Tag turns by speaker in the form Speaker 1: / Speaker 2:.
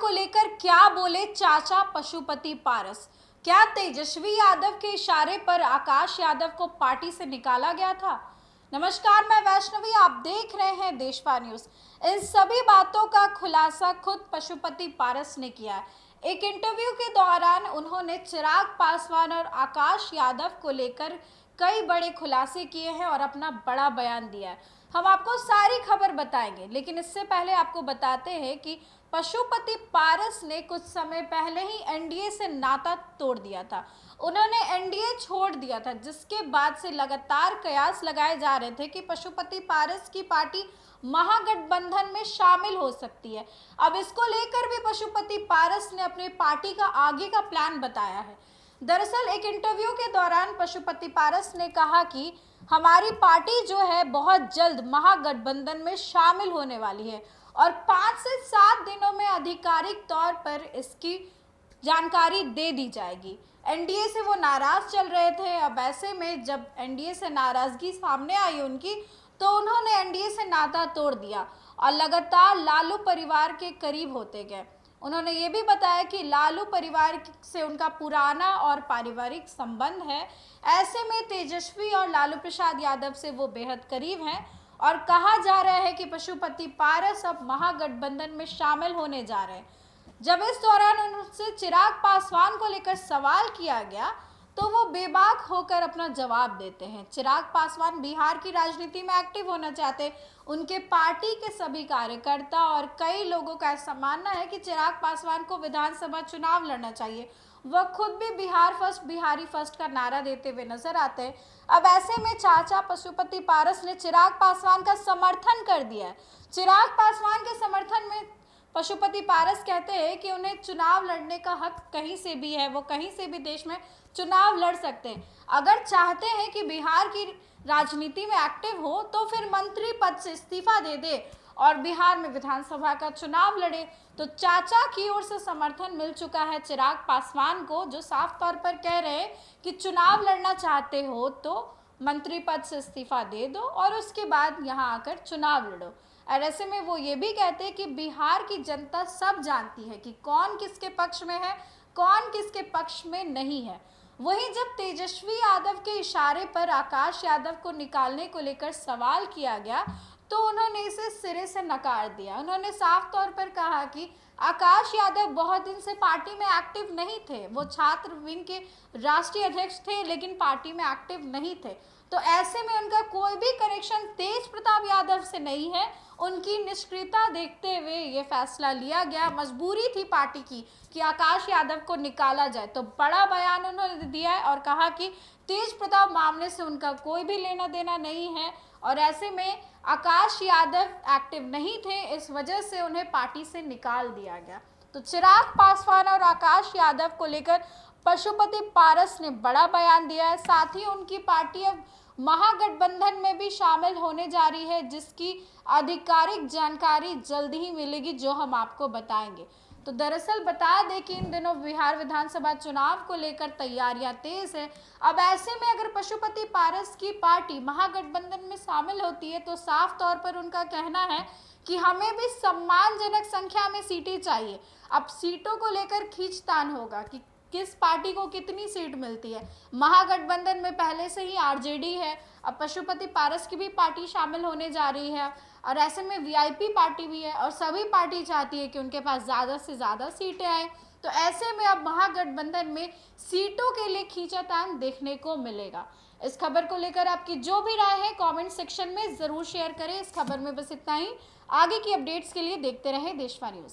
Speaker 1: को लेकर क्या बोले चाचा पशुपति पारस? क्या तेजस्वी यादव के इशारे पर आकाश यादव को पार्टी से निकाला गया था? नमस्कार, मैं वैष्णवी, आप देख रहे हैं देशवा न्यूज। इन सभी बातों का खुलासा खुद पशुपति पारस ने किया है। एक इंटरव्यू के दौरान उन्होंने चिराग पासवान और आकाश यादव को लेकर कई बड़े खुलासे किए हैं और अपना बड़ा बयान दिया है। हम आपको सारी खबर बताएंगे, लेकिन इससे पहले आपको बताते हैं कि पशुपति पारस ने कुछ समय पहले ही एनडीए से नाता तोड़ दिया था। उन्होंने एनडीए छोड़ दिया था, जिसके बाद से लगातार कयास लगाए जा रहे थे कि पशुपति पारस की पार्टी महागठबंधन में शामिल हो सकती है। अब इसको लेकर भी पशुपति पारस ने अपनी पार्टी का आगे का प्लान बताया है। दरअसल एक इंटरव्यू के दौरान पशुपति पारस ने कहा कि हमारी पार्टी जो है बहुत जल्द महागठबंधन में शामिल होने वाली है और 5 से 7 दिनों में आधिकारिक तौर पर इसकी जानकारी दे दी जाएगी। एनडीए से वो नाराज चल रहे थे। अब ऐसे में जब एनडीए से नाराजगी सामने आई उनकी, तो उन्होंने एनडीए से नाता तोड़ दिया और लगातार लालू परिवार के करीब होते गए। उन्होंने ये भी बताया कि लालू परिवार से उनका पुराना और पारिवारिक संबंध है। ऐसे में तेजस्वी और लालू प्रसाद यादव से वो बेहद करीब हैं और कहा जा रहा है कि पशुपति पारस अब महागठबंधन में शामिल होने जा रहे हैं। जब इस दौरान उनसे चिराग पासवान को लेकर सवाल किया गया, तो वो बेबाक होकर अपना जवाब देते हैं। चिराग पासवान बिहार की राजनीति में एक्टिव होना चाहते हैं। उनके पार्टी के सभी कार्यकर्ता और कई लोगों का ऐसा मानना है कि चिराग पासवान को विधानसभा चुनाव लड़ना चाहिए। वह खुद भी बिहार फर्स्ट, बिहारी फर्स्ट का नारा देते हुए नजर आते हैं। अब ऐसे में चाचा पशुपति पारस ने चिराग पासवान का समर्थन कर दिया है। चिराग पासवान के समर्थन में पशुपति पारस कहते हैं कि उन्हें चुनाव लड़ने का हक कहीं से भी है, वो कहीं से भी देश में चुनाव लड़ सकते हैं। अगर चाहते हैं कि बिहार की राजनीति में एक्टिव हो, तो फिर मंत्री पद से इस्तीफा दे दे और बिहार में विधानसभा का चुनाव लड़े। तो चाचा की ओर से समर्थन मिल चुका है चिराग पासवान को, जो साफ तौर पर कह रहे हैं कि चुनाव लड़ना चाहते हो तो मंत्री पद से इस्तीफा दे दो और उसके बाद यहाँ आकर चुनाव लड़ो। और ऐसे में वो ये भी कहते हैं कि बिहार की जनता सब जानती है कि कौन किसके पक्ष में है, कौन किसके पक्ष में नहीं है। वहीं जब तेजस्वी यादव के इशारे पर आकाश यादव को निकालने को लेकर सवाल किया गया, तो उन्होंने इसे सिरे से नकार दिया। उन्होंने साफ तौर पर कहा कि आकाश यादव बहुत दिन से पार्टी में एक्टिव नहीं थे। वो छात्र विंग के राष्ट्रीय अध्यक्ष थे, लेकिन पार्टी में एक्टिव नहीं थे। तो ऐसे में उनका कोई भी कनेक्शन तेज प्रताप यादव से नहीं है। उनकी निष्क्रियता देखते हुए ये फैसला लिया गया। मजबूरी थी पार्टी की कि आकाश यादव को निकाला जाए। तो बड़ा बयान उन्होंने दिया है और कहा कि तेज प्रताप मामले से उनका कोई भी लेना देना नहीं है और ऐसे में आकाश यादव एक्टिव नहीं थे, इस वजह से उन्हें पार्टी से निकाल दिया गया। तो चिराग पासवान और आकाश यादव को लेकर पशुपति पारस ने बड़ा बयान दिया है। साथ ही उनकी पार्टी अब महागठबंधन में भी शामिल होने जा रही है, जिसकी आधिकारिक जानकारी जल्द ही मिलेगी, जो हम आपको बताएंगे। तो दरअसल बता दें कि इन दिनों बिहार विधानसभा चुनाव को लेकर तैयारियां तेज है। अब ऐसे में अगर पशुपति पारस की पार्टी महागठबंधन में शामिल होती है, तो साफ तौर पर उनका कहना है कि हमें भी सम्मानजनक संख्या में सीटें चाहिए। अब सीटों को लेकर खींचतान होगा कि किस पार्टी को कितनी सीट मिलती है। महागठबंधन में पहले से ही आरजेडी है, अब पशुपति पारस की भी पार्टी शामिल होने जा रही है और ऐसे में वीआईपी पार्टी भी है और सभी पार्टी चाहती है कि उनके पास ज़्यादा से ज़्यादा सीटें आए। तो ऐसे में अब महागठबंधन में सीटों के लिए खींचातान देखने को मिलेगा। इस खबर को लेकर आपकी जो भी राय है कमेंट सेक्शन में ज़रूर शेयर करें। इस खबर में बस इतना ही। आगे की अपडेट्स के लिए देखते रहें देशवा न्यूज़।